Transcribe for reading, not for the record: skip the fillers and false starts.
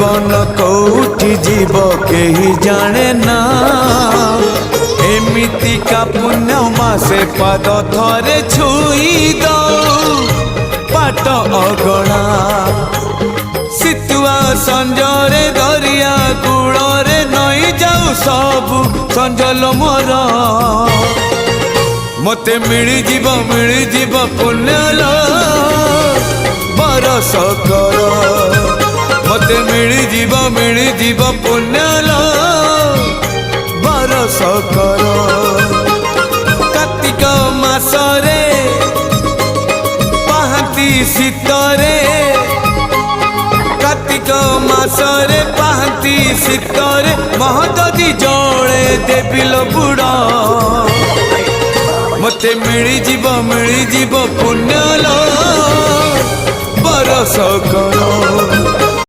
जीवन कौटी जीव कही जाने ना एमिति का पुण्य मासे पाद थरे छुई दो पाट अगणा सितुआ संजरे दरिया कूଳରେ नई जाऊ सबु संजल मोर मते मिली जीव पुण्यलो बरस कर मते मिली जीव पुण्यलो बरस कर कार्तिक मासरे पाहांती शीतरे कार्तिक मासरे पाहांती शीतरे महददी जले देविल बुड़ा मते मिली जीव पुण्यलो बरस कर।